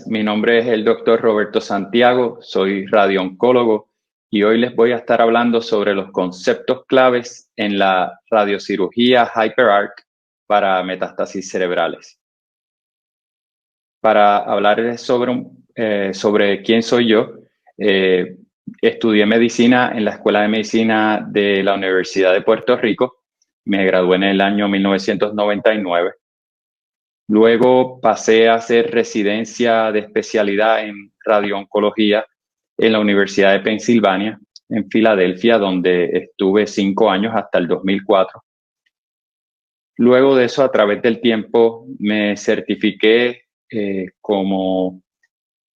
Mi nombre es el doctor Roberto Santiago, soy radiooncólogo y hoy les voy a estar hablando sobre los conceptos claves en la radiocirugía HyperArc para metástasis cerebrales. Para hablarles sobre quién soy yo, estudié medicina en la Escuela de Medicina de la Universidad de Puerto Rico. Me gradué en el año 1999. Luego pasé a hacer residencia de especialidad en radiooncología en la Universidad de Pensilvania, en Filadelfia, donde estuve 5 años hasta el 2004. Luego de eso, a través del tiempo, me certifiqué como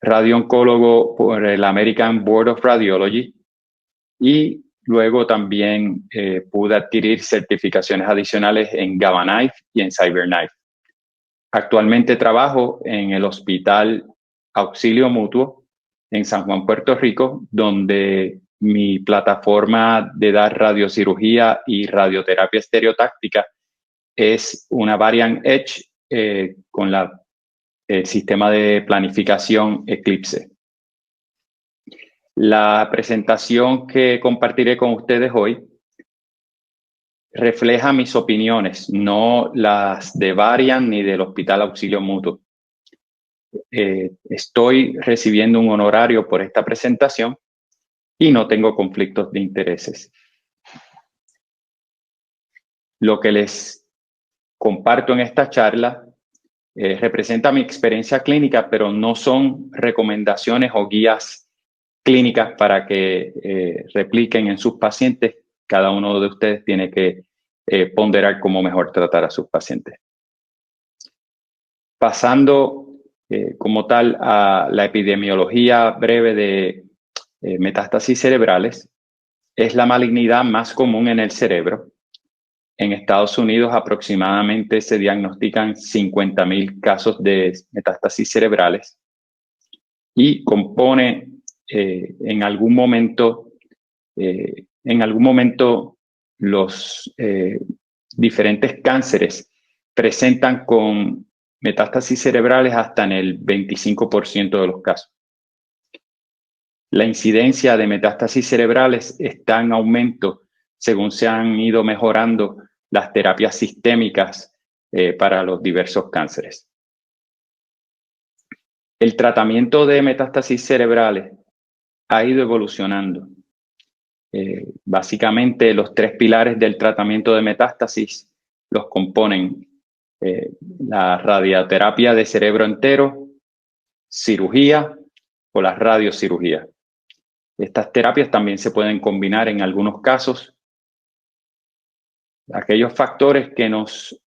radiooncólogo por el American Board of Radiology y luego también pude adquirir certificaciones adicionales en Gamma Knife y en CyberKnife. Actualmente trabajo en el Hospital Auxilio Mutuo en San Juan, Puerto Rico, donde mi plataforma de dar radiocirugía y radioterapia estereotáctica es una Variant Edge con el sistema de planificación Eclipse. La presentación que compartiré con ustedes hoy refleja mis opiniones, no las de Variant ni del Hospital Auxilio Mutuo. Estoy recibiendo un honorario por esta presentación y no tengo conflictos de intereses. Lo que les comparto en esta charla representa mi experiencia clínica, pero no son recomendaciones o guías clínicas para que repliquen en sus pacientes. Cada uno de ustedes tiene que ponderar cómo mejor tratar a sus pacientes. Pasando como tal a la epidemiología breve de metástasis cerebrales, es la malignidad más común en el cerebro. En Estados Unidos aproximadamente se diagnostican 50,000 casos de metástasis cerebrales y compone en algún momento los diferentes cánceres presentan con metástasis cerebrales hasta en el 25% de los casos. La incidencia de metástasis cerebrales está en aumento según se han ido mejorando las terapias sistémicas para los diversos cánceres. El tratamiento de metástasis cerebrales ha ido evolucionando. Básicamente, los 3 pilares del tratamiento de metástasis los componen la radioterapia de cerebro entero, cirugía o la radiocirugía. Estas terapias también se pueden combinar en algunos casos. Aquellos factores que nos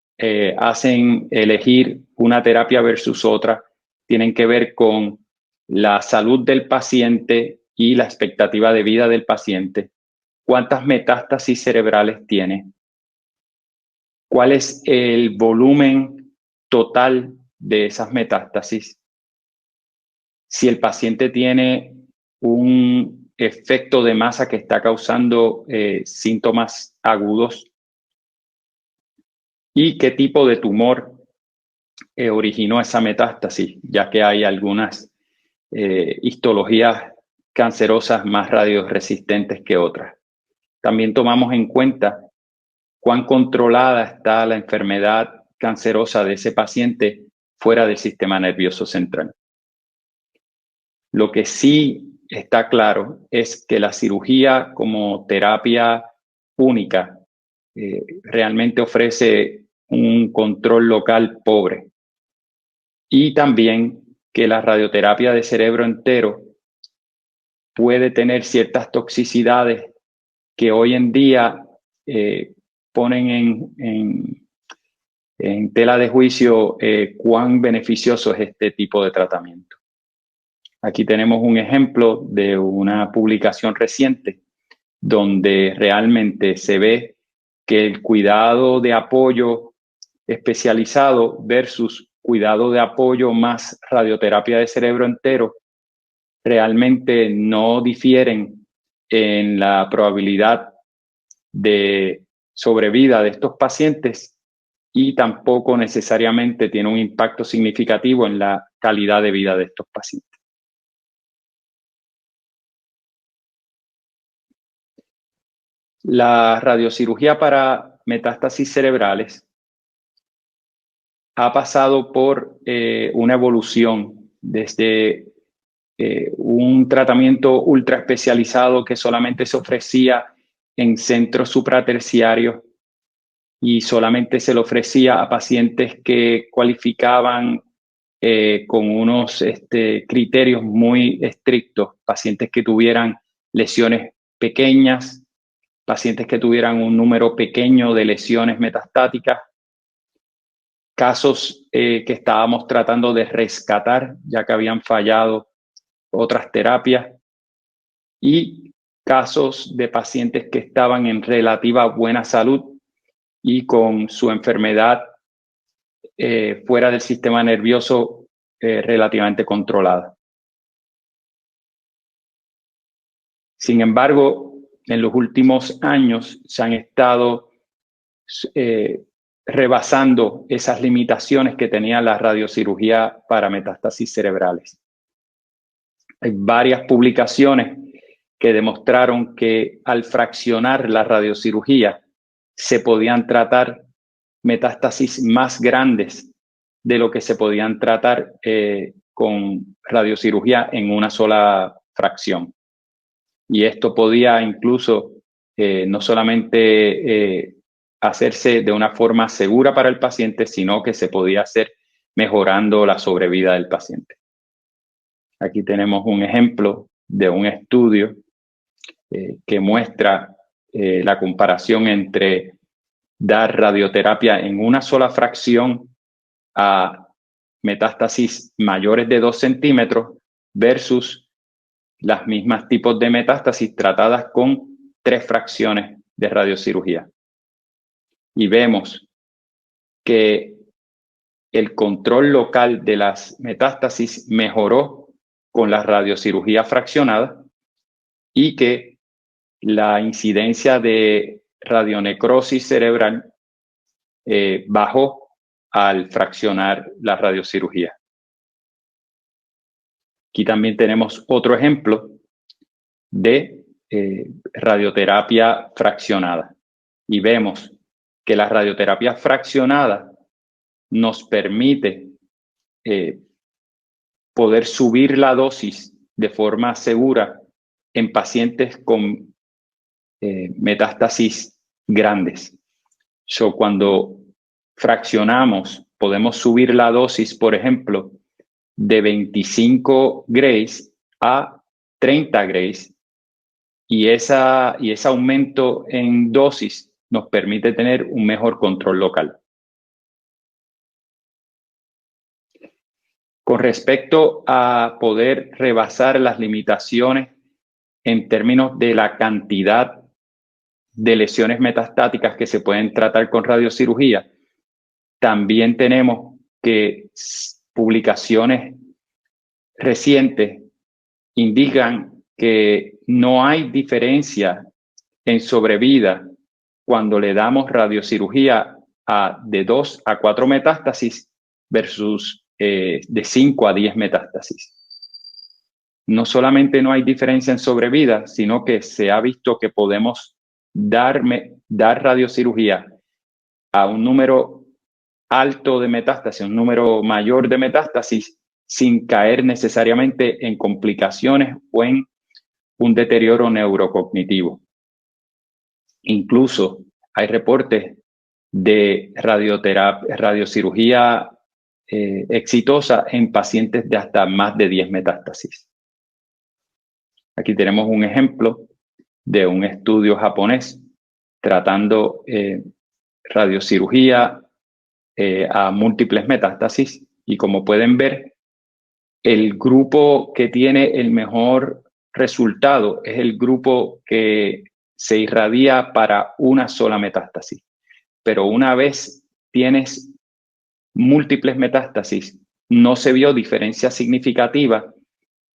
hacen elegir una terapia versus otra tienen que ver con la salud del paciente y la expectativa de vida del paciente, cuántas metástasis cerebrales tiene, cuál es el volumen total de esas metástasis, si el paciente tiene un efecto de masa que está causando síntomas agudos y qué tipo de tumor originó esa metástasis, ya que hay algunas histologías cancerosas más radioresistentes que otras. También tomamos en cuenta cuán controlada está la enfermedad cancerosa de ese paciente fuera del sistema nervioso central. Lo que sí está claro es que la cirugía como terapia única realmente ofrece un control local pobre. Y también que la radioterapia de cerebro entero puede tener ciertas toxicidades que hoy en día ponen en tela de juicio cuán beneficioso es este tipo de tratamiento. Aquí tenemos un ejemplo de una publicación reciente donde realmente se ve que el cuidado de apoyo especializado versus cuidado de apoyo más radioterapia de cerebro entero realmente no difieren en la probabilidad de sobrevida de estos pacientes y tampoco necesariamente tiene un impacto significativo en la calidad de vida de estos pacientes. La radiocirugía para metástasis cerebrales ha pasado por una evolución desde un tratamiento ultra especializado que solamente se ofrecía en centros supraterciarios y solamente se le ofrecía a pacientes que cualificaban con unos criterios muy estrictos, pacientes que tuvieran lesiones pequeñas, pacientes que tuvieran un número pequeño de lesiones metastáticas, casos que estábamos tratando de rescatar ya que habían fallado otras terapias y casos de pacientes que estaban en relativa buena salud y con su enfermedad fuera del sistema nervioso relativamente controlada. Sin embargo, en los últimos años se han estado rebasando esas limitaciones que tenía la radiocirugía para metástasis cerebrales. Hay varias publicaciones que demostraron que al fraccionar la radiocirugía se podían tratar metástasis más grandes de lo que se podían tratar con radiocirugía en una sola fracción. Y esto podía incluso no solamente hacerse de una forma segura para el paciente, sino que se podía hacer mejorando la sobrevida del paciente. Aquí tenemos un ejemplo de un estudio que muestra la comparación entre dar radioterapia en una sola fracción a metástasis mayores de 2 centímetros versus las mismas tipos de metástasis tratadas con 3 fracciones de radiocirugía. Y vemos que el control local de las metástasis mejoró con la radiocirugía fraccionada y que la incidencia de radionecrosis cerebral bajó al fraccionar la radiocirugía. Aquí también tenemos otro ejemplo de radioterapia fraccionada y vemos que la radioterapia fraccionada nos permite poder subir la dosis de forma segura en pacientes con metástasis grandes. Cuando fraccionamos, podemos subir la dosis, por ejemplo, de 25 grays a 30 grays y ese aumento en dosis nos permite tener un mejor control local. Con respecto a poder rebasar las limitaciones en términos de la cantidad de lesiones metastáticas que se pueden tratar con radiocirugía, también tenemos que publicaciones recientes indican que no hay diferencia en sobrevida cuando le damos radiocirugía de 2 a 4 metástasis versus de 5 a 10 metástasis. No solamente no hay diferencia en sobrevida, sino que se ha visto que podemos dar radiocirugía a un número alto de metástasis, un número mayor de metástasis, sin caer necesariamente en complicaciones o en un deterioro neurocognitivo. Incluso hay reportes de radiocirugía exitosa en pacientes de hasta más de 10 metástasis. Aquí tenemos un ejemplo de un estudio japonés tratando radiocirugía a múltiples metástasis, y como pueden ver, el grupo que tiene el mejor resultado es el grupo que se irradia para una sola metástasis. Pero una vez tienes múltiples metástasis, no se vio diferencia significativa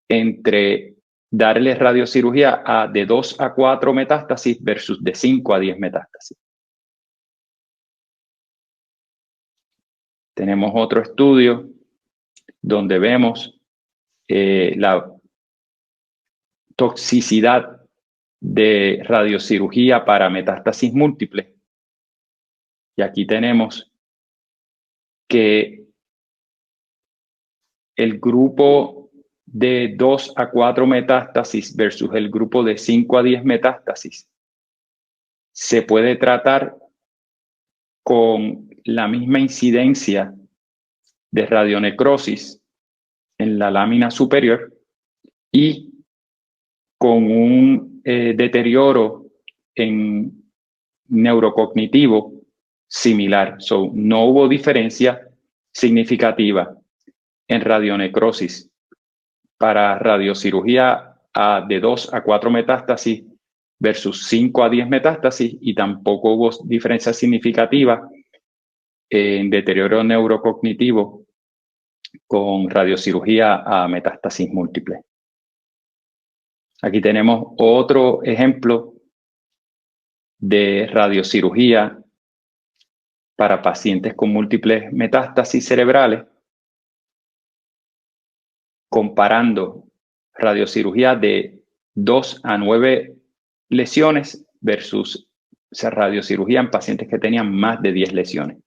entre darle radiocirugía de 2 a 4 metástasis versus de 5 a 10 metástasis. Tenemos otro estudio donde vemos la toxicidad de radiocirugía para metástasis múltiples. Y aquí tenemos que el grupo de 2 a 4 metástasis versus el grupo de 5 a 10 metástasis se puede tratar con la misma incidencia de radionecrosis en la lámina superior y con un deterioro en neurocognitivo similar. No hubo diferencia significativa en radionecrosis para radiocirugía de 2 a 4 metástasis versus 5 a 10 metástasis, y tampoco hubo diferencia significativa en deterioro neurocognitivo con radiocirugía a metástasis múltiple. Aquí tenemos otro ejemplo de radiocirugía para pacientes con múltiples metástasis cerebrales, comparando radiocirugía de 2 a 9 lesiones versus radiocirugía en pacientes que tenían más de 10 lesiones.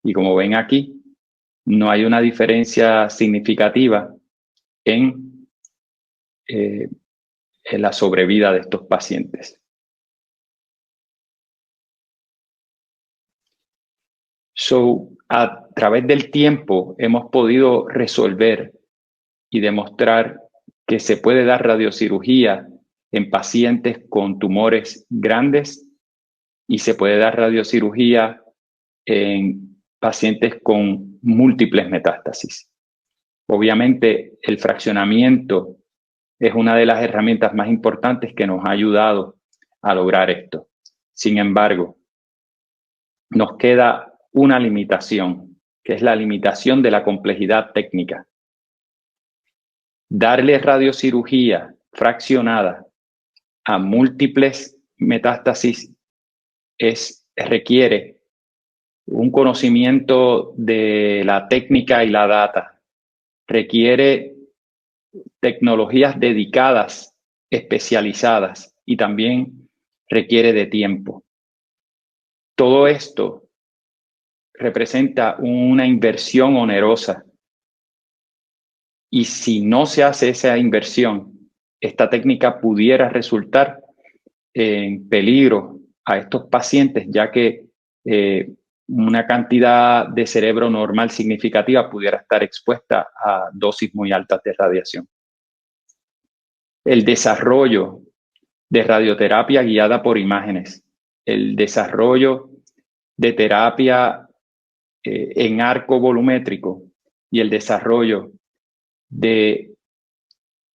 Y como ven aquí, no hay una diferencia significativa en la sobrevida de estos pacientes. A través del tiempo hemos podido resolver y demostrar que se puede dar radiocirugía en pacientes con tumores grandes y se puede dar radiocirugía en pacientes con múltiples metástasis. Obviamente, el fraccionamiento es una de las herramientas más importantes que nos ha ayudado a lograr esto. Sin embargo, nos queda una limitación, que es la limitación de la complejidad técnica. Darle radiocirugía fraccionada a múltiples metástasis requiere un conocimiento de la técnica y la data. Requiere tecnologías dedicadas, especializadas, y también requiere de tiempo. Todo esto representa una inversión onerosa. Y si no se hace esa inversión, esta técnica pudiera resultar en peligro a estos pacientes, ya que una cantidad de cerebro normal significativa pudiera estar expuesta a dosis muy altas de radiación. El desarrollo de radioterapia guiada por imágenes, el desarrollo de terapia en arco volumétrico y el desarrollo de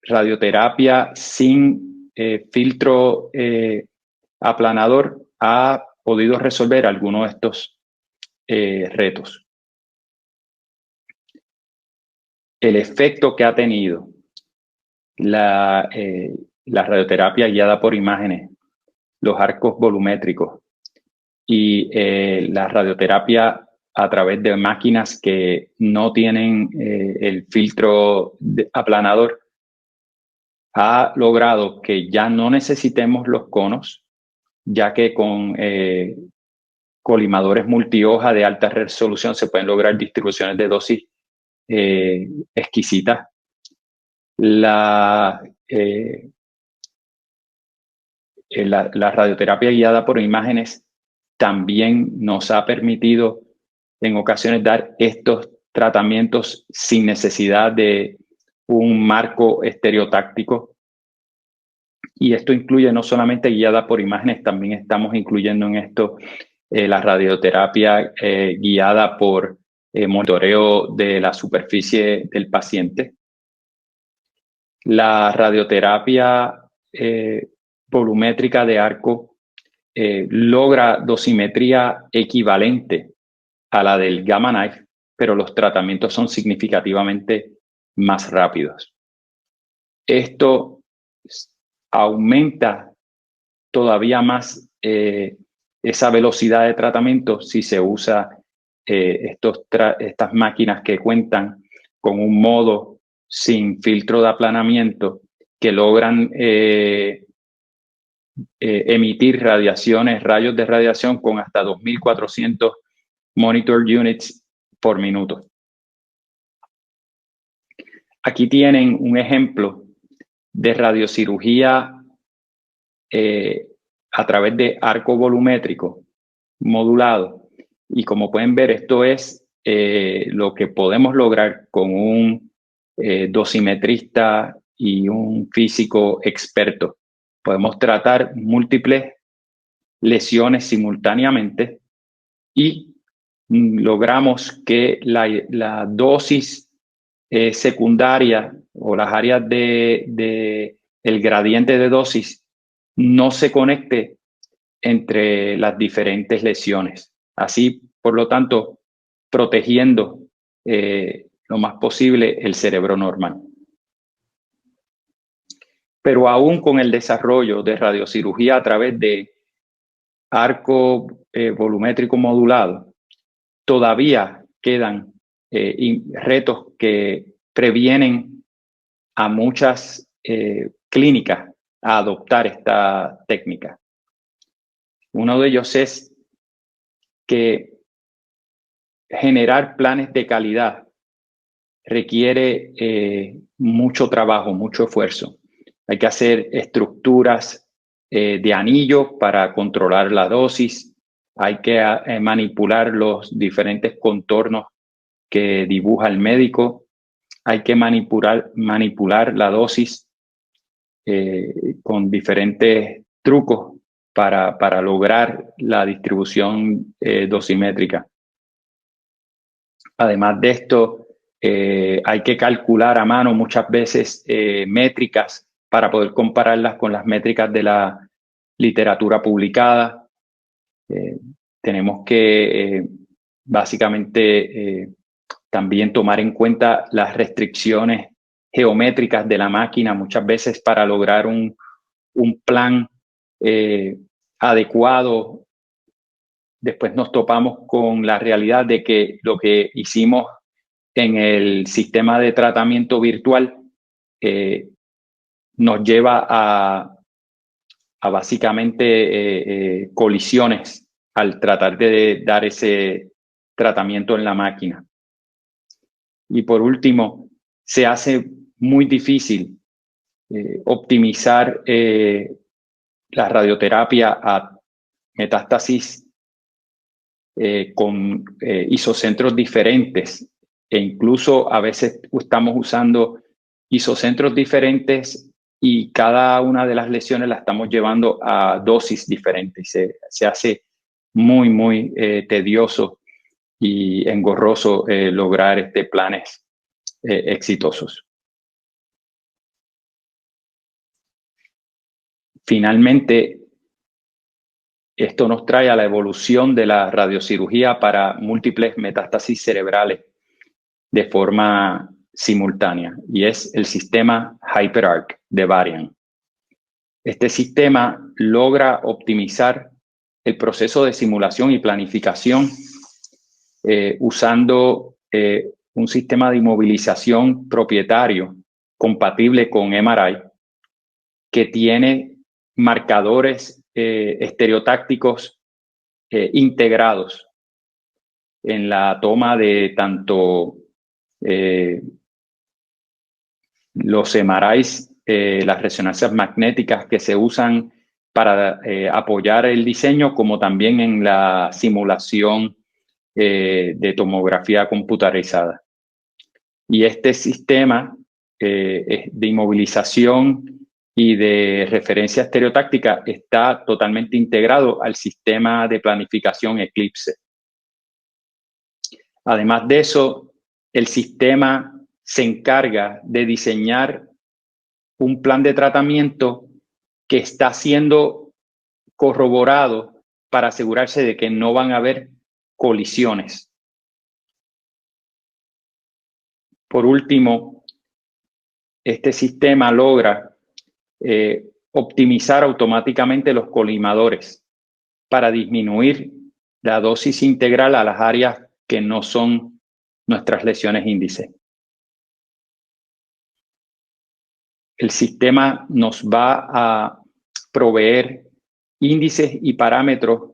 radioterapia sin filtro aplanador ha podido resolver algunos de estos retos. El efecto que ha tenido la radioterapia guiada por imágenes, los arcos volumétricos y la radioterapia a través de máquinas que no tienen el filtro aplanador, ha logrado que ya no necesitemos los conos, ya que con colimadores multihoja de alta resolución se pueden lograr distribuciones de dosis exquisitas. La radioterapia guiada por imágenes también nos ha permitido en ocasiones dar estos tratamientos sin necesidad de un marco estereotáctico. Y esto incluye no solamente guiada por imágenes, también estamos incluyendo en esto la radioterapia guiada por monitoreo de la superficie del paciente. La radioterapia volumétrica de arco logra dosimetría equivalente a la del Gamma Knife, pero los tratamientos son significativamente más rápidos. Esto aumenta todavía más esa velocidad de tratamiento si se usa estas máquinas que cuentan con un modo sin filtro de aplanamiento que logran emitir rayos de radiación con hasta 2.400 monitor units por minuto. Aquí tienen un ejemplo de radiocirugía a través de arco volumétrico modulado. Y como pueden ver, esto es lo que podemos lograr con un dosimetrista y un físico experto. Podemos tratar múltiples lesiones simultáneamente y logramos que la dosis secundaria o las áreas el gradiente de dosis no se conecte entre las diferentes lesiones. Así, por lo tanto, protegiendo lo más posible el cerebro normal. Pero aún con el desarrollo de radiocirugía a través de arco volumétrico modulado, todavía quedan retos que previenen a muchas clínicas a adoptar esta técnica. Uno de ellos es que generar planes de calidad requiere mucho trabajo, mucho esfuerzo. Hay que hacer estructuras de anillos para controlar la dosis. Hay que manipular los diferentes contornos que dibuja el médico. Hay que manipular la dosis con diferentes trucos para lograr la distribución dosimétrica. Además de esto, hay que calcular a mano muchas veces métricas para poder compararlas con las métricas de la literatura publicada. Tenemos que básicamente también tomar en cuenta las restricciones geométricas de la máquina muchas veces para lograr un plan adecuado. Después nos topamos con la realidad de que lo que hicimos en el sistema de tratamiento virtual nos lleva a básicamente colisiones al tratar de dar ese tratamiento en la máquina. Y por último, se hace muy difícil optimizar la radioterapia a metástasis con isocentros diferentes, e incluso a veces estamos usando isocentros diferentes y cada una de las lesiones la estamos llevando a dosis diferentes. Se hace muy tedioso y engorroso lograr planes exitosos. Finalmente, esto nos trae a la evolución de la radiocirugía para múltiples metástasis cerebrales de forma simultánea, y es el sistema HyperArc de Varian. Este sistema logra optimizar el proceso de simulación y planificación usando un sistema de inmovilización propietario compatible con MRI, que tiene marcadores estereotácticos integrados en la toma de tanto los MRIs, las resonancias magnéticas que se usan para apoyar el diseño, como también en la simulación de tomografía computarizada. Y este sistema de inmovilización y de referencia estereotáctica está totalmente integrado al sistema de planificación Eclipse. Además de eso, el sistema se encarga de diseñar un plan de tratamiento que está siendo corroborado para asegurarse de que no van a haber colisiones. Por último, este sistema logra optimizar automáticamente los colimadores para disminuir la dosis integral a las áreas que no son nuestras lesiones índice. El sistema nos va a proveer índices y parámetros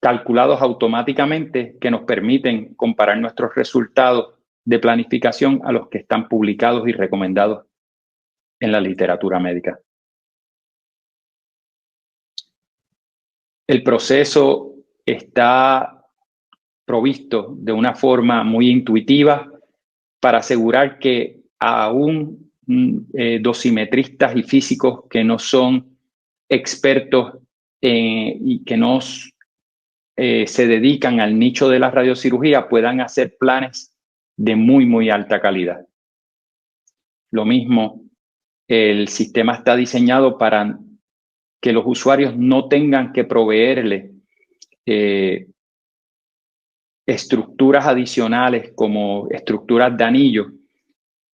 calculados automáticamente que nos permiten comparar nuestros resultados de planificación a los que están publicados y recomendados en la literatura médica. El proceso está provisto de una forma muy intuitiva para asegurar que aún dosimetristas y físicos que no son expertos y que no se dedican al nicho de la radiocirugía puedan hacer planes de muy alta calidad. Lo mismo, el sistema está diseñado para que los usuarios no tengan que proveerle estructuras adicionales como estructuras de anillo,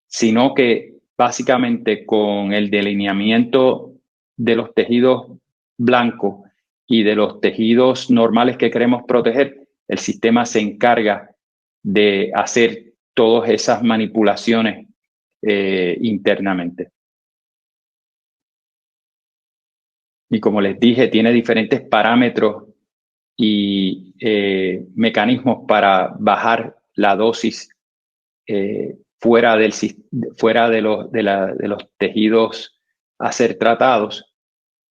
sino que básicamente con el delineamiento de los tejidos blancos y de los tejidos normales que queremos proteger, el sistema se encarga de hacer todas esas manipulaciones internamente. Y como les dije, tiene diferentes parámetros y mecanismos para bajar la dosis fuera de los tejidos a ser tratados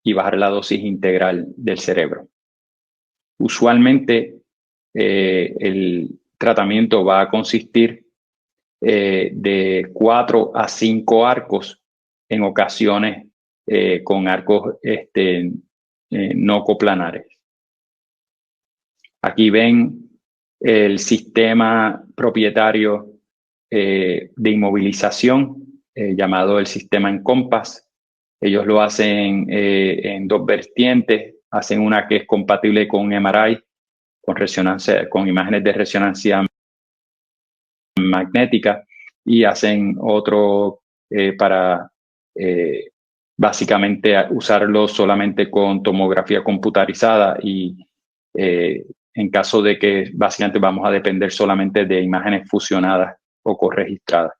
y bajar la dosis integral del cerebro. Usualmente el tratamiento va a consistir de 4 a 5 arcos, en ocasiones con arcos no coplanares. Aquí ven el sistema propietario de inmovilización llamado el sistema Encompass. Ellos lo hacen en 2 vertientes. Hacen una que es compatible con MRI, con imágenes de resonancia magnética, y hacen otro para básicamente usarlo solamente con tomografía computarizada y en caso de que básicamente vamos a depender solamente de imágenes fusionadas o corregistradas.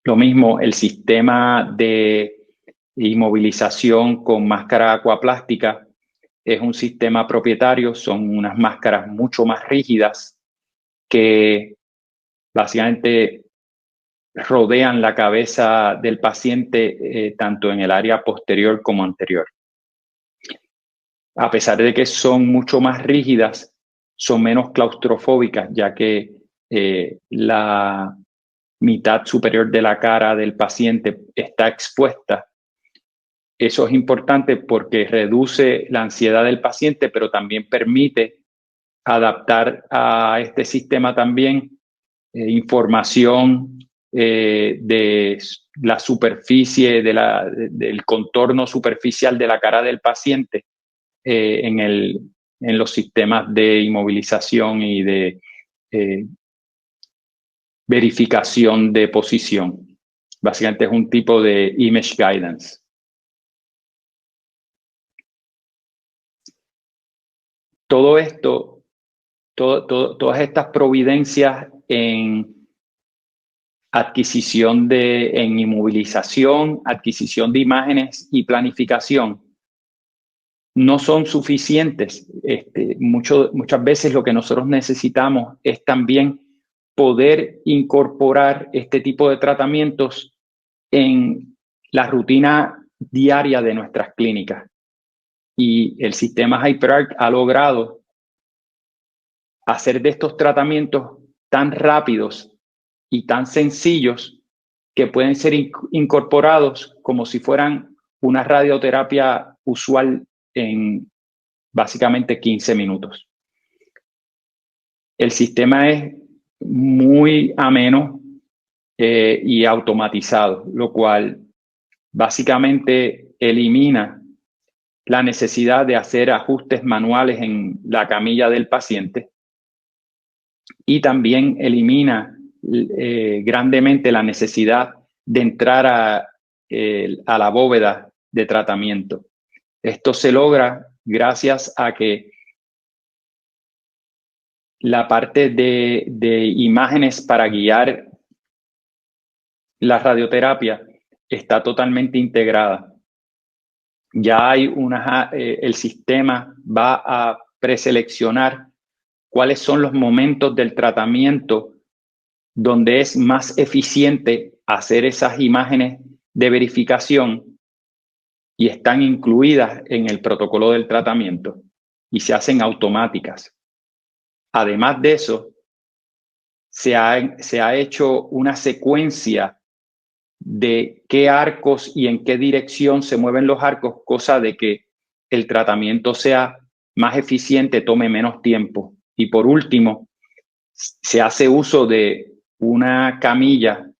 Lo mismo, el sistema de inmovilización con máscara aquaplástica es un sistema propietario, son unas máscaras mucho más rígidas que básicamente rodean la cabeza del paciente tanto en el área posterior como anterior. A pesar de que son mucho más rígidas, son menos claustrofóbicas, ya que la mitad superior de la cara del paciente está expuesta. Eso es importante porque reduce la ansiedad del paciente, pero también permite adaptar a este sistema también información de la superficie, del contorno superficial de la cara del paciente en los sistemas de inmovilización y de verificación de posición. Básicamente es un tipo de image guidance. Todo esto, todas estas providencias en adquisición en inmovilización, adquisición de imágenes y planificación no son suficientes. Muchas veces lo que nosotros necesitamos es también poder incorporar este tipo de tratamientos en la rutina diaria de nuestras clínicas. Y el sistema HyperArc ha logrado hacer de estos tratamientos tan rápidos y tan sencillos que pueden ser incorporados como si fueran una radioterapia usual en básicamente 15 minutos. El sistema es muy ameno y automatizado, lo cual básicamente elimina la necesidad de hacer ajustes manuales en la camilla del paciente y también elimina grandemente la necesidad de entrar a la bóveda de tratamiento. Esto se logra gracias a que la parte de imágenes para guiar la radioterapia está totalmente integrada. Ya hay el sistema va a preseleccionar cuáles son los momentos del tratamiento donde es más eficiente hacer esas imágenes de verificación y están incluidas en el protocolo del tratamiento y se hacen automáticas. Además de eso, se ha hecho una secuencia de qué arcos y en qué dirección se mueven los arcos, cosa de que el tratamiento sea más eficiente, tome menos tiempo. Y por último, se hace uso de una camilla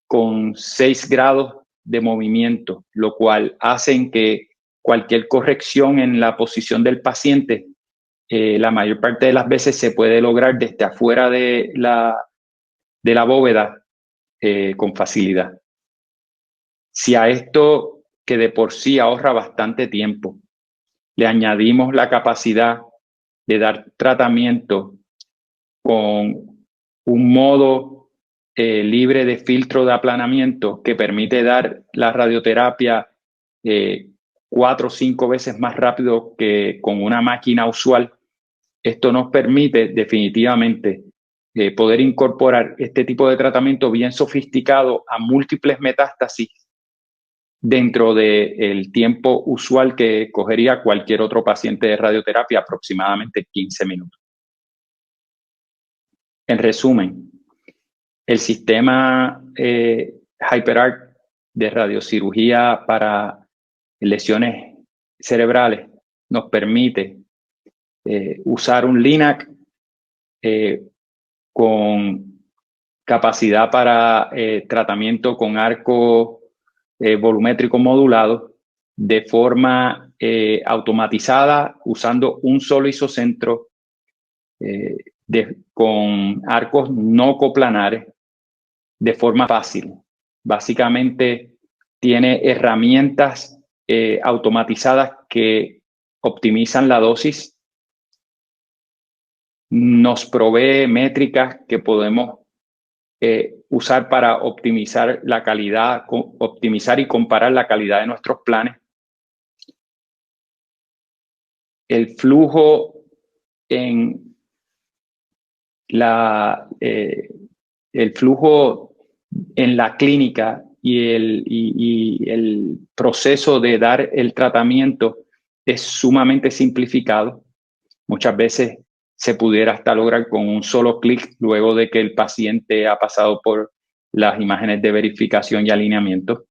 con 6 grados de movimiento, lo cual hace que cualquier corrección en la posición del paciente, la mayor parte de las veces se puede lograr desde afuera de la bóveda con facilidad. Si a esto, que de por sí ahorra bastante tiempo, le añadimos la capacidad de dar tratamiento con un modo libre de filtro de aplanamiento que permite dar la radioterapia 4 o 5 veces más rápido que con una máquina usual, esto nos permite definitivamente poder incorporar este tipo de tratamiento bien sofisticado a múltiples metástasis dentro del tiempo usual que cogería cualquier otro paciente de radioterapia, aproximadamente 15 minutos. En resumen, el sistema HyperArc de radiocirugía para lesiones cerebrales nos permite usar un LINAC con capacidad para tratamiento con arco volumétrico modulado de forma automatizada usando un solo isocentro con arcos no coplanares de forma fácil. Básicamente tiene herramientas automatizadas que optimizan la dosis, nos provee métricas que podemos usar para optimizar la calidad, optimizar y comparar la calidad de nuestros planes. El flujo en el flujo en la clínica y el proceso de dar el tratamiento es sumamente simplificado. Muchas veces se pudiera hasta lograr con un solo clic luego de que el paciente ha pasado por las imágenes de verificación y alineamiento.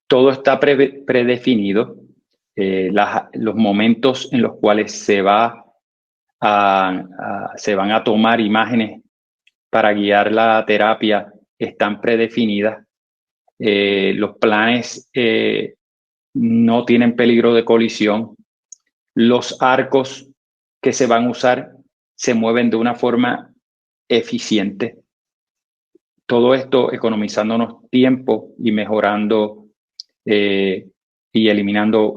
Todo está predefinido. Los momentos en los cuales se van a tomar imágenes para guiar la terapia están predefinidas. Los planes no tienen peligro de colisión. Los arcos que se van a usar se mueven de una forma eficiente. Todo esto economizándonos tiempo y mejorando y eliminando,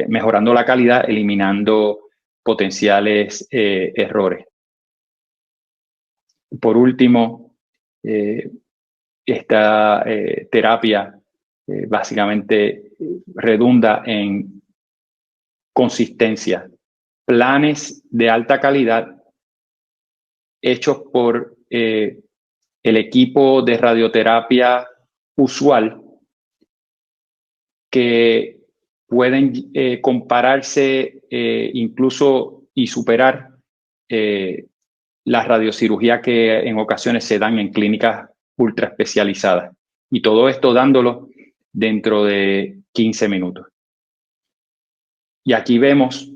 mejorando la calidad, eliminando potenciales errores. Por último, esta terapia básicamente redunda en consistencia. Planes de alta calidad hechos por el equipo de radioterapia usual que pueden compararse incluso y superar la radiocirugía que en ocasiones se dan en clínicas ultra especializadas. Y todo esto dándolo dentro de 15 minutos. Y aquí vemos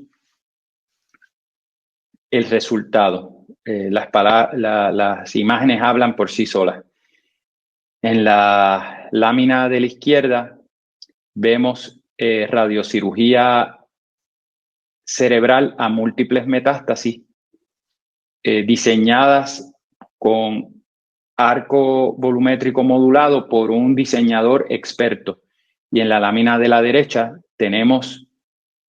el resultado. Las imágenes hablan por sí solas. En la lámina de la izquierda vemos radiocirugía cerebral a múltiples metástasis diseñadas con arco volumétrico modulado por un diseñador experto. Y en la lámina de la derecha tenemos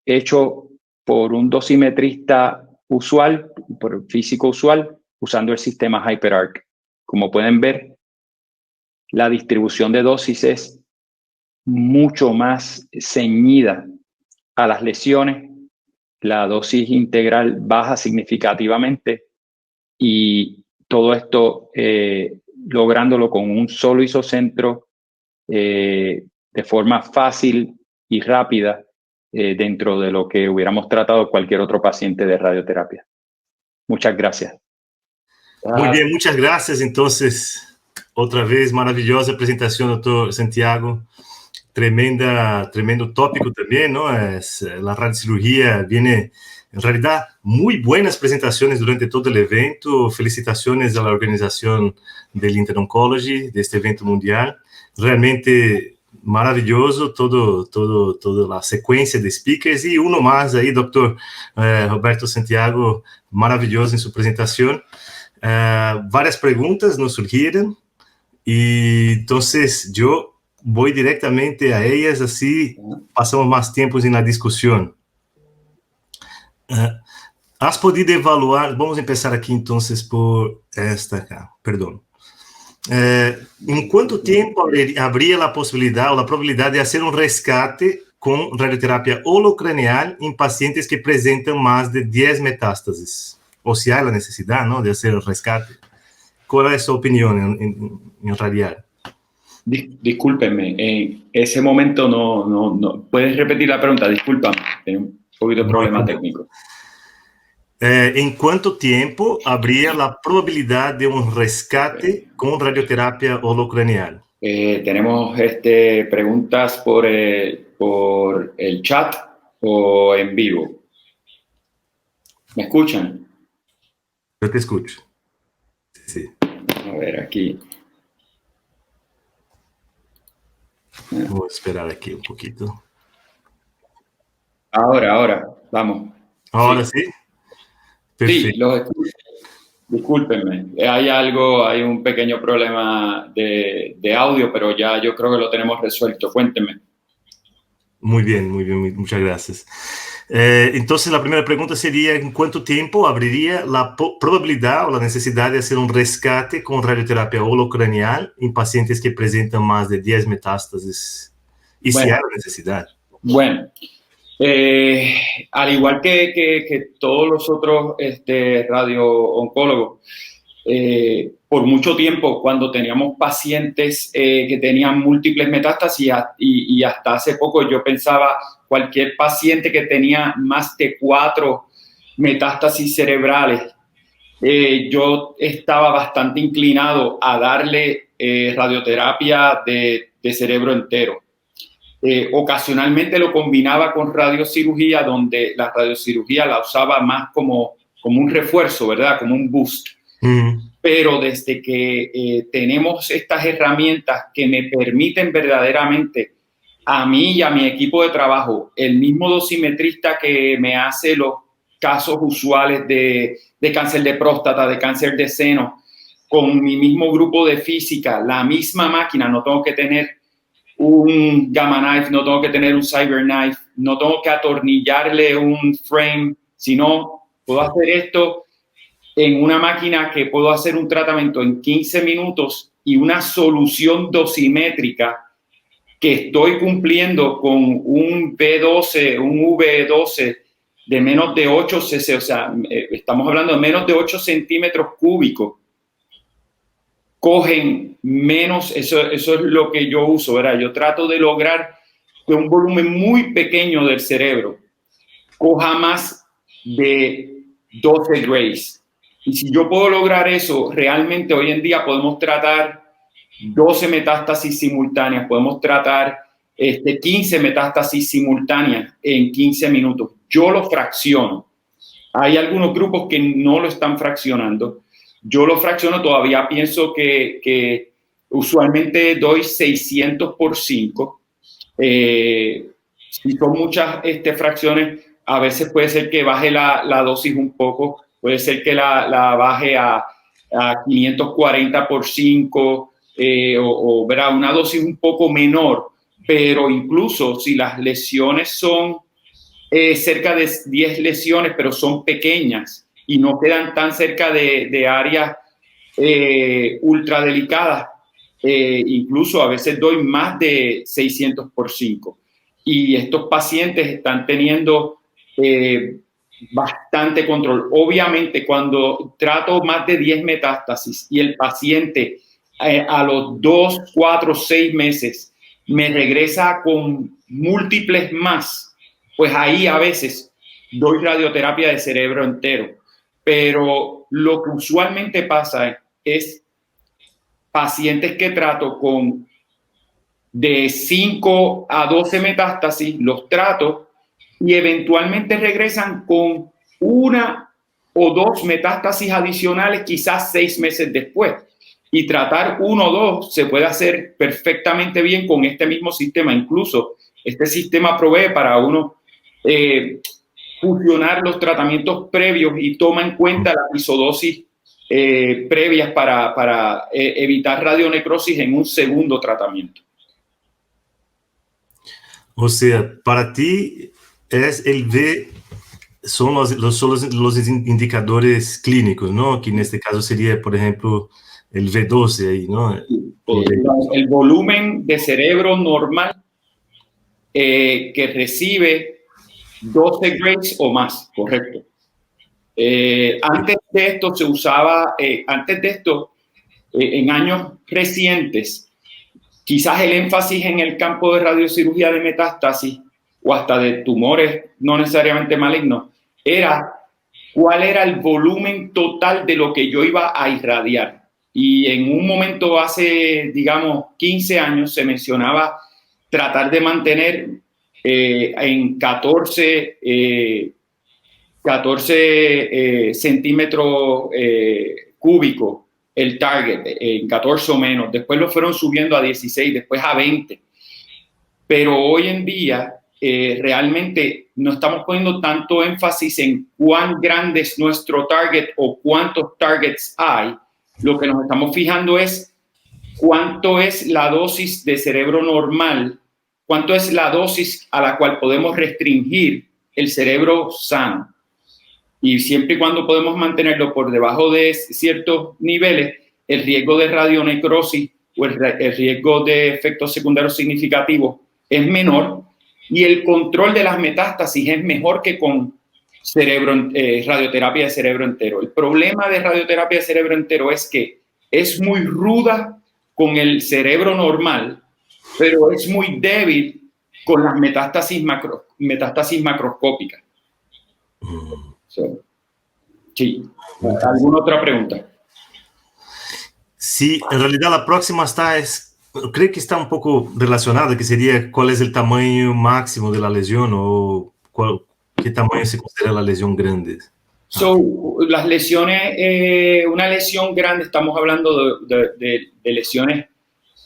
hecho por un dosimetrista usual, por físico usual, usando el sistema HyperArc. Como pueden ver, la distribución de dosis es mucho más ceñida a las lesiones. La dosis integral baja significativamente y todo esto lográndolo con un solo isocentro de forma fácil y rápida dentro de lo que hubiéramos tratado cualquier otro paciente de radioterapia. Muchas gracias. Muy bien, muchas gracias. Entonces, otra vez, maravillosa presentación, doctor Santiago. Tremendo tópico también, ¿no? La radiocirugía viene, en realidad, muy buenas presentaciones durante todo el evento. Felicitaciones a la organización del Inter-Oncology, de este evento mundial. Realmente maravilloso toda la secuencia de speakers. Y uno más ahí, doctor Roberto Santiago, maravilloso en su presentación. Varias preguntas nos surgieron y entonces yo voy directamente a ellas, así pasamos más tiempo en la discusión. ¿Has podido evaluar? Vamos a empezar aquí entonces por esta acá, perdón. ¿En cuánto tiempo habría la posibilidad o la probabilidad de hacer un rescate con radioterapia holocraneal en pacientes que presentan más de 10 metástasis? O si hay la necesidad, ¿no?, de hacer el rescate. ¿Cuál es su opinión en radial? Discúlpenme, en ese momento no. ¿Puedes repetir la pregunta? Discúlpame, tengo un poquito de problema técnico. ¿En cuánto tiempo habría la probabilidad de un rescate con radioterapia holocraneal? Tenemos preguntas por el chat o en vivo. ¿Me escuchan? Yo te escucho. Sí. A ver, aquí. Voy a esperar aquí un poquito. Ahora, vamos. ¿Ahora sí? Perfecto. Sí, los escucho. Discúlpenme, hay un pequeño problema de audio, pero ya yo creo que lo tenemos resuelto. Cuéntenme. Muy bien, muchas gracias. Entonces, la primera pregunta sería, ¿en cuánto tiempo abriría la probabilidad o la necesidad de hacer un rescate con radioterapia holocraneal en pacientes que presentan más de 10 metástasis? Y si hay la necesidad. Bueno, al igual que todos los otros radio-oncólogos, por mucho tiempo, cuando teníamos pacientes que tenían múltiples metástasis y hasta hace poco yo pensaba cualquier paciente que tenía más de 4 metástasis cerebrales, yo estaba bastante inclinado a darle radioterapia de cerebro entero. Ocasionalmente lo combinaba con radiocirugía, donde la radiocirugía la usaba más como un refuerzo, ¿verdad? Como un boost. Pero desde que tenemos estas herramientas que me permiten verdaderamente a mí y a mi equipo de trabajo, el mismo dosimetrista que me hace los casos usuales de cáncer de próstata, de cáncer de seno, con mi mismo grupo de física, la misma máquina, no tengo que tener un Gamma Knife, no tengo que tener un Cyber Knife, no tengo que atornillarle un frame, sino puedo hacer esto en una máquina que puedo hacer un tratamiento en 15 minutos y una solución dosimétrica que estoy cumpliendo con un V12, un V12 de menos de 8 cc, o sea, estamos hablando de menos de 8 centímetros cúbicos, cogen menos, eso es lo que yo uso, ¿verdad? Yo trato de lograr que un volumen muy pequeño del cerebro coja más de 12 grays. Y si yo puedo lograr eso, realmente hoy en día podemos tratar 12 metástasis simultáneas, podemos tratar 15 metástasis simultáneas en 15 minutos. Yo lo fracciono. Hay algunos grupos que no lo están fraccionando. Yo lo fracciono, todavía pienso que usualmente doy 600 por 5. Si son muchas fracciones, a veces puede ser que baje la dosis un poco, puede ser que la baje a 540 por 5, o ¿verdad? Una dosis un poco menor, pero incluso si las lesiones son cerca de 10 lesiones, pero son pequeñas y no quedan tan cerca de áreas ultra delicadas, incluso a veces doy más de 600 por 5. Y estos pacientes están teniendo bastante control. Obviamente, cuando trato más de 10 metástasis y el paciente a los 2, 4, 6 meses me regresa con múltiples más, pues ahí a veces doy radioterapia de cerebro entero. Pero lo que usualmente pasa es pacientes que trato con de 5 a 12 metástasis, los trato y eventualmente regresan con 1 o 2 metástasis adicionales, quizás 6 meses después. Y tratar 1 o 2 se puede hacer perfectamente bien con este mismo sistema. Incluso este sistema provee para uno fusionar los tratamientos previos y toma en cuenta las isodosis previas para evitar radionecrosis en un segundo tratamiento. O sea, para ti es el V, son los indicadores clínicos, ¿no? Que en este caso sería, por ejemplo, el V12 ahí, ¿no? El volumen de cerebro normal que recibe 12 grays o más, correcto. Antes de esto se usaba, en años recientes, quizás el énfasis en el campo de radiocirugía de metástasis o hasta de tumores no necesariamente malignos era cuál era el volumen total de lo que yo iba a irradiar. Y en un momento hace, digamos, 15 años se mencionaba tratar de mantener en 14 centímetros cúbicos el target, en 14 o menos. Después lo fueron subiendo a 16, después a 20. Pero hoy en día realmente no estamos poniendo tanto énfasis en cuán grande es nuestro target o cuántos targets hay. Lo que nos estamos fijando es cuánto es la dosis de cerebro normal, cuánto es la dosis a la cual podemos restringir el cerebro sano. Y siempre y cuando podemos mantenerlo por debajo de ciertos niveles, el riesgo de radionecrosis o el riesgo de efectos secundarios significativos es menor y el control de las metástasis es mejor que con radioterapia de cerebro entero. El problema de radioterapia de cerebro entero es que es muy ruda con el cerebro normal, pero es muy débil con las metástasis macroscópicas. Sí. ¿Alguna otra pregunta? Sí, en realidad la próxima creo que está un poco relacionada, que sería cuál es el tamaño máximo de la lesión o qué tamaño se considera la lesión grande. Las lesiones, una lesión grande, estamos hablando de lesiones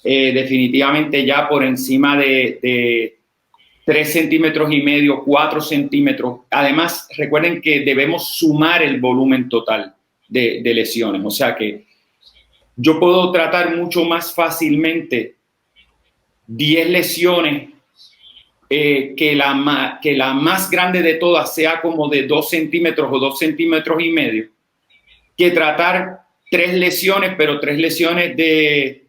definitivamente ya por encima de 3 centímetros y medio, 4 centímetros. Además, recuerden que debemos sumar el volumen total de lesiones. O sea que yo puedo tratar mucho más fácilmente 10 lesiones que la más grande de todas sea como de 2 centímetros o 2 centímetros y medio, que tratar 3 lesiones, pero 3 lesiones de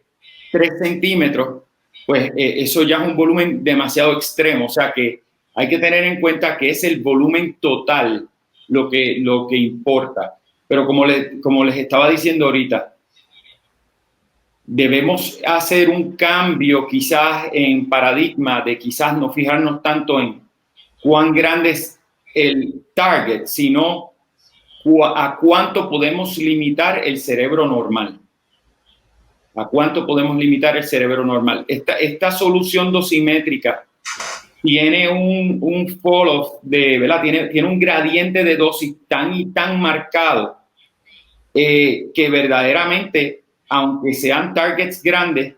3 centímetros, pues eso ya es un volumen demasiado extremo. O sea que hay que tener en cuenta que es el volumen total lo que importa. Pero como les estaba diciendo ahorita, debemos hacer un cambio quizás en paradigma de quizás no fijarnos tanto en cuán grande es el target, sino a cuánto podemos limitar el cerebro normal. ¿A cuánto podemos limitar el cerebro normal? Esta solución dosimétrica tiene un fall-off, ¿verdad? Tiene un gradiente de dosis tan y tan marcado que verdaderamente, aunque sean targets grandes,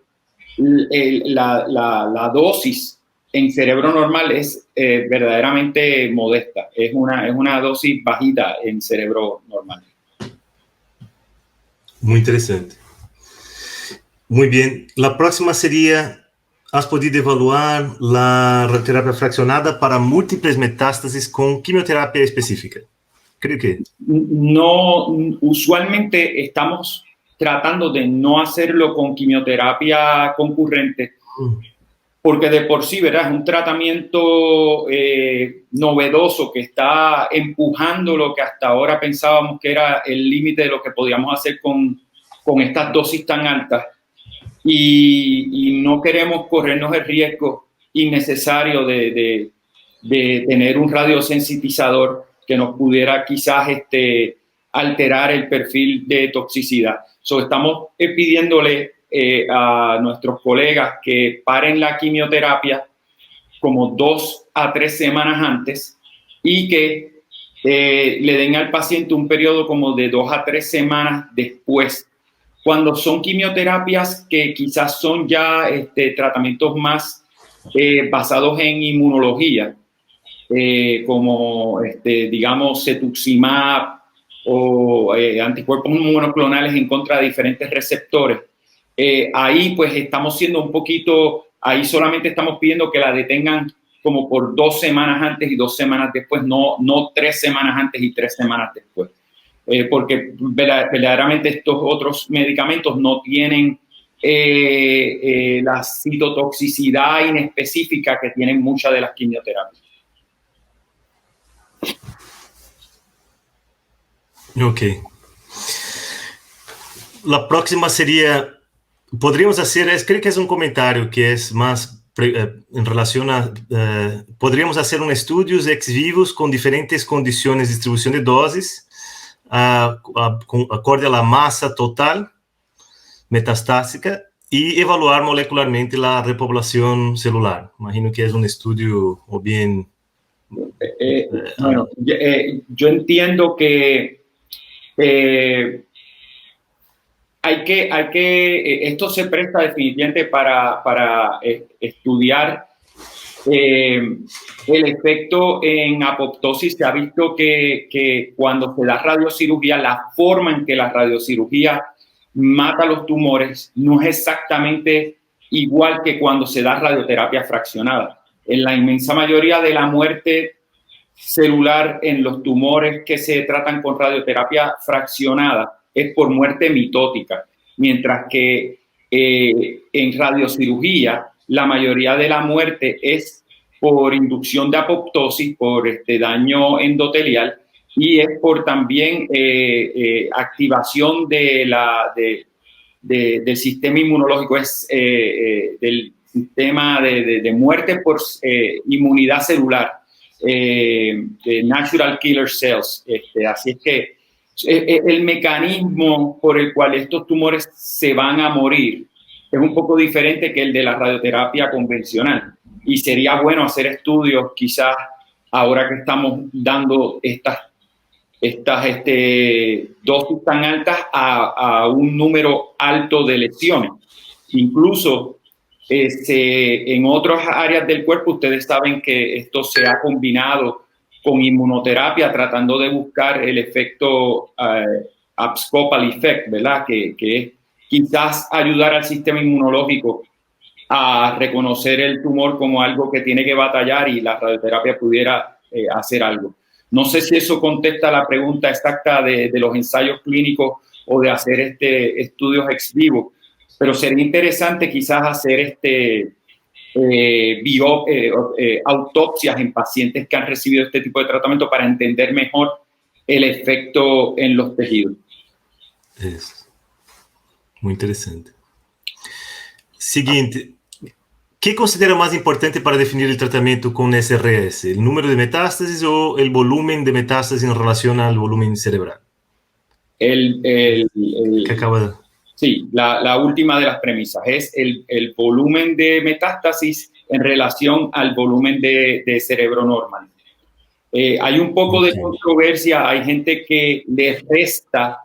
la dosis en cerebro normal es verdaderamente modesta. Es una dosis bajita en cerebro normal. Muy interesante. Muy bien. La próxima sería, ¿has podido evaluar la radioterapia fraccionada para múltiples metástasis con quimioterapia específica? Creo que no. Usualmente estamos tratando de no hacerlo con quimioterapia concurrente, porque de por sí, ¿verdad? Es un tratamiento novedoso que está empujando lo que hasta ahora pensábamos que era el límite de lo que podíamos hacer con estas dosis tan altas. Y no queremos corrernos el riesgo innecesario de tener un radiosensitivizador que nos pudiera quizás alterar el perfil de toxicidad. Estamos pidiéndole a nuestros colegas que paren la quimioterapia como 2 a 3 semanas antes y que le den al paciente un periodo como de 2 a 3 semanas después. Cuando son quimioterapias que quizás son ya tratamientos más basados en inmunología, como digamos cetuximab o anticuerpos monoclonales en contra de diferentes receptores, ahí pues estamos siendo un poquito, ahí solamente estamos pidiendo que la detengan como por 2 semanas antes y 2 semanas después, no 3 semanas antes y 3 semanas después. Porque verdaderamente estos otros medicamentos no tienen la citotoxicidad inespecífica que tienen muchas de las quimioterapias. Ok. La próxima sería, podríamos hacer, creo que es un comentario que es más en relación a, podríamos hacer un estudios ex vivos con diferentes condiciones de distribución de dosis, acorde a la masa total metastásica y evaluar molecularmente la repoblación celular. Imagino que es un estudio o bien... Bueno, yo entiendo que esto se presta definitivamente para estudiar el efecto en apoptosis. Se ha visto que cuando se da radiocirugía, la forma en que la radiocirugía mata los tumores no es exactamente igual que cuando se da radioterapia fraccionada. En la inmensa mayoría de la muerte celular en los tumores que se tratan con radioterapia fraccionada es por muerte mitótica, mientras que en radiocirugía la mayoría de la muerte es por inducción de apoptosis, por daño endotelial, y es por también activación del sistema inmunológico, es del sistema de muerte por inmunidad celular, de natural killer cells. Así es que el mecanismo por el cual estos tumores se van a morir es un poco diferente que el de la radioterapia convencional. Y sería bueno hacer estudios, quizás ahora que estamos dando estas estas dosis tan altas a un número alto de lesiones. Incluso en otras áreas del cuerpo, ustedes saben que esto se ha combinado con inmunoterapia, tratando de buscar el efecto abscopal effect, ¿verdad? Que es quizás ayudar al sistema inmunológico a reconocer el tumor como algo que tiene que batallar y la radioterapia pudiera hacer algo. No sé si eso contesta la pregunta exacta de los ensayos clínicos o de hacer estudios ex vivo, pero sería interesante quizás hacer autopsias en pacientes que han recibido este tipo de tratamiento para entender mejor el efecto en los tejidos. Isso. Muito interessante. Seguinte, ¿qué considera más importante para definir el tratamiento con SRS? ¿El número de metástasis o el volumen de metástasis en relación al volumen cerebral? ¿Qué acaba de...? Sí, la última de las premisas es el volumen de metástasis en relación al volumen de cerebro normal. Hay un poco de controversia, hay gente que le resta,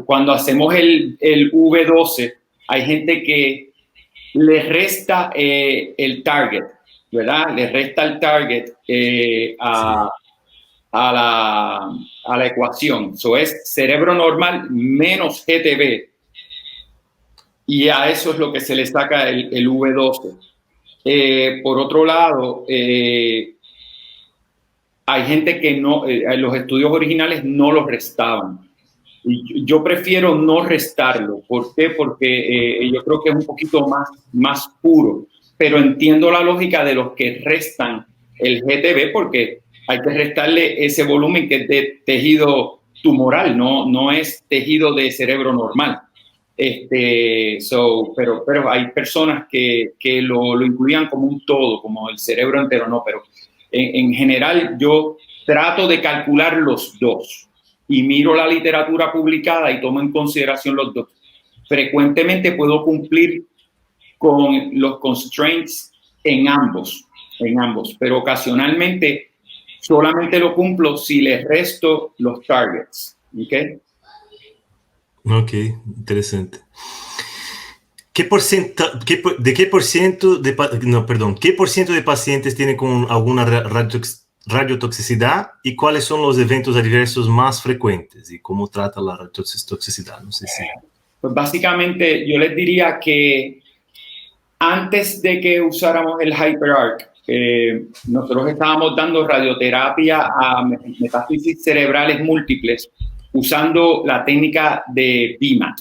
cuando hacemos el V12, hay gente que le resta el target, ¿verdad? Le resta el target a la ecuación. Eso es cerebro normal menos GTB. Y a eso es lo que se le saca el V12. Por otro lado, hay gente que no, los estudios originales no lo restaban. Yo prefiero no restarlo. ¿Por qué? Porque yo creo que es un poquito más puro. Pero entiendo la lógica de los que restan el GTB, porque hay que restarle ese volumen que es de tejido tumoral, no es tejido de cerebro normal. Pero hay personas que lo incluían como un todo, como el cerebro entero, no, pero en general yo trato de calcular los dos y miro la literatura publicada y tomo en consideración los dos. Frecuentemente puedo cumplir con los constraints en ambos, pero ocasionalmente solamente lo cumplo si les resto los targets, ¿ok? Ok, interesante. ¿Qué por ciento de pacientes tienen con alguna radiotoxicidad y cuáles son los eventos adversos más frecuentes y cómo trata la radiotoxicidad? No sé si... Pues básicamente yo les diría que antes de que usáramos el HyperArc, nosotros estábamos dando radioterapia a metástasis cerebrales múltiples usando la técnica de BMAT.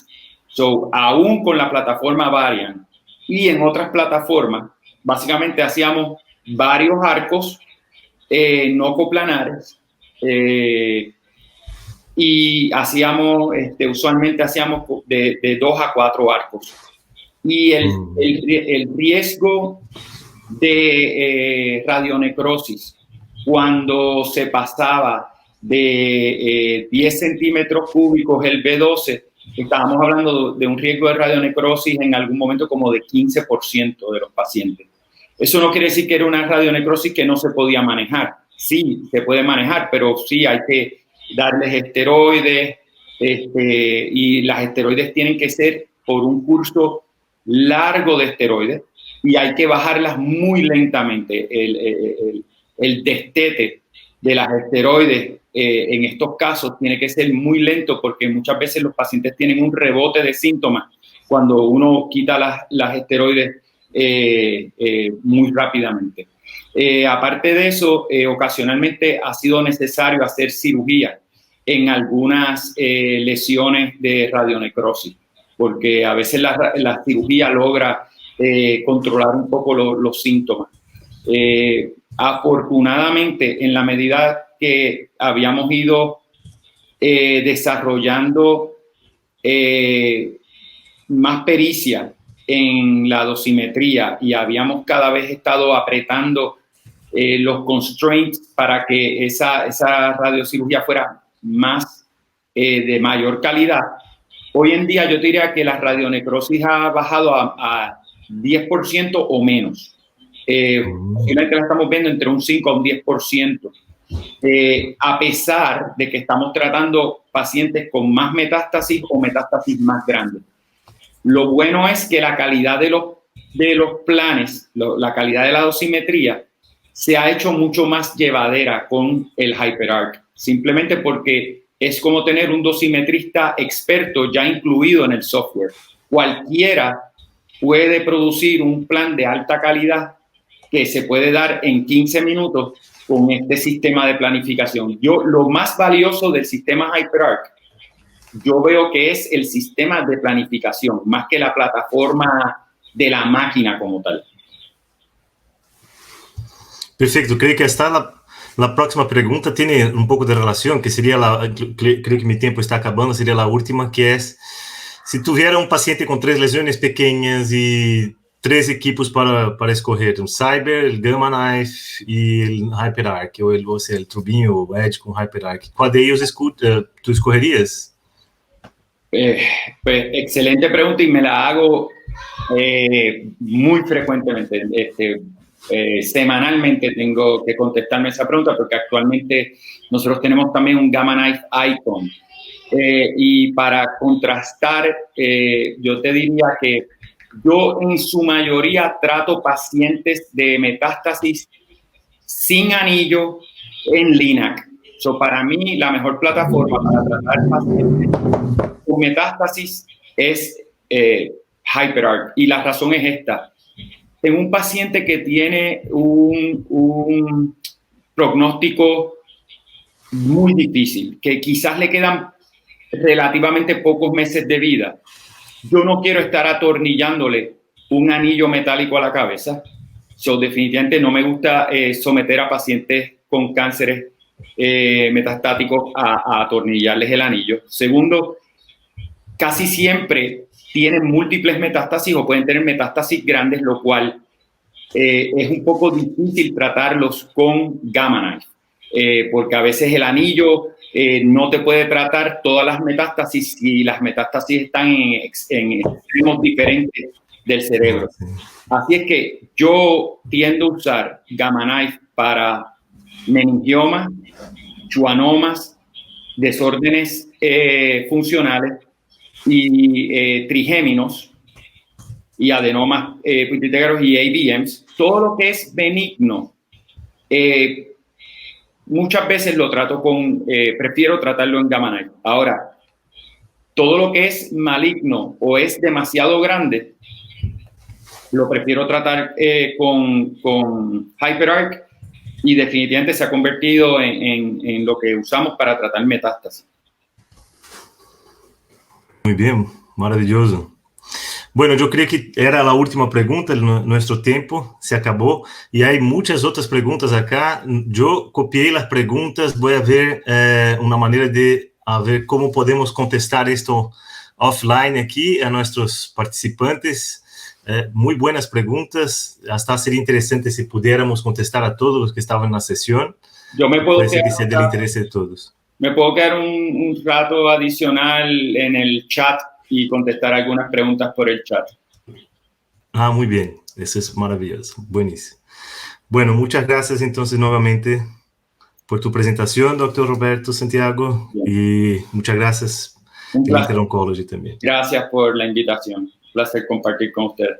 Aún con la plataforma Varian y en otras plataformas, básicamente hacíamos varios arcos no coplanares y usualmente hacíamos de 2 a 4 arcos. Y el riesgo de radionecrosis cuando se pasaba de 10 centímetros cúbicos el B12, estábamos hablando de un riesgo de radionecrosis en algún momento como de 15% de los pacientes. Eso no quiere decir que era una radionecrosis que no se podía manejar. Sí, se puede manejar, pero sí hay que darles esteroides y las esteroides tienen que ser por un curso largo de esteroides y hay que bajarlas muy lentamente. El destete de las esteroides en estos casos tiene que ser muy lento porque muchas veces los pacientes tienen un rebote de síntomas cuando uno quita las esteroides muy rápidamente. Aparte de eso, ocasionalmente ha sido necesario hacer cirugía en algunas lesiones de radionecrosis, porque a veces la cirugía logra controlar un poco los síntomas. Afortunadamente, en la medida que habíamos ido desarrollando más pericia en la dosimetría y habíamos cada vez estado apretando los constraints para que esa radiocirugía fuera más de mayor calidad. Hoy en día yo diría que la radionecrosis ha bajado a 10% o menos. Posiblemente la estamos viendo entre un 5 a un 10%. a pesar de que estamos tratando pacientes con más metástasis o metástasis más grandes. Lo bueno es que la calidad de los planes, la calidad de la dosimetría, se ha hecho mucho más llevadera con el HyperArc, simplemente porque es como tener un dosimetrista experto ya incluido en el software. Cualquiera puede producir un plan de alta calidad que se puede dar en 15 minutos con este sistema de planificación. Lo más valioso del sistema HyperArc, yo veo que es el sistema de planificación, más que la plataforma de la máquina como tal. Perfecto, creo que esta la próxima pregunta tiene un poco de relación, que sería creo que mi tiempo está acabando, sería la última, que es, si tuviera un paciente con 3 lesiones pequeñas y 3 equipos para escoger, un Cyber, el Gamma Knife y el HyperArc, o el Trubinho o Edge con HyperArc, ¿cuál de ellos tú escogerías? Pues excelente pregunta y me la hago muy frecuentemente. Semanalmente tengo que contestarme esa pregunta porque actualmente nosotros tenemos también un Gamma Knife Icon. Y para contrastar, yo te diría que yo en su mayoría trato pacientes de metástasis sin anillo en LINAC. Para mí, la mejor plataforma para tratar pacientes con metástasis es HyperArc. Y la razón es esta. En un paciente que tiene un pronóstico muy difícil, que quizás le quedan relativamente pocos meses de vida, yo no quiero estar atornillándole un anillo metálico a la cabeza. Definitivamente no me gusta someter a pacientes con cánceres metastáticos a atornillarles el anillo. Segundo, casi siempre tienen múltiples metástasis o pueden tener metástasis grandes, lo cual es un poco difícil tratarlos con Gamma Knife, porque a veces el anillo no te puede tratar todas las metástasis y las metástasis están en extremos diferentes del cerebro. Así es que yo tiendo a usar Gamma Knife para meningiomas, schwannomas, desórdenes funcionales y trigéminos y adenomas pituitarios y AVMs. Todo lo que es benigno, muchas veces lo trato prefiero tratarlo en Gamma Knife. Ahora, todo lo que es maligno o es demasiado grande, lo prefiero tratar con HyperArc y definitivamente se ha convertido en lo que usamos para tratar metástasis. Muy bien, maravilloso. Bueno, yo creo que era la última pregunta, nuestro tiempo se acabó y hay muchas otras preguntas acá. Yo copié las preguntas, voy a ver una manera de ver cómo podemos contestar esto offline aquí a nuestros participantes. Muy buenas preguntas, hasta sería interesante si pudiéramos contestar a todos los que estaban en la sesión. Yo me puedo quedar, que sea del interés de todos. Me puedo quedar un rato adicional en el chat y contestar algunas preguntas por el chat. Ah, muy bien, eso es maravilloso, buenísimo. Bueno, muchas gracias entonces nuevamente por tu presentación, doctor Roberto Santiago, bien. Y muchas gracias a Inter Oncology también. Gracias por la invitación. Un placer compartir con ustedes.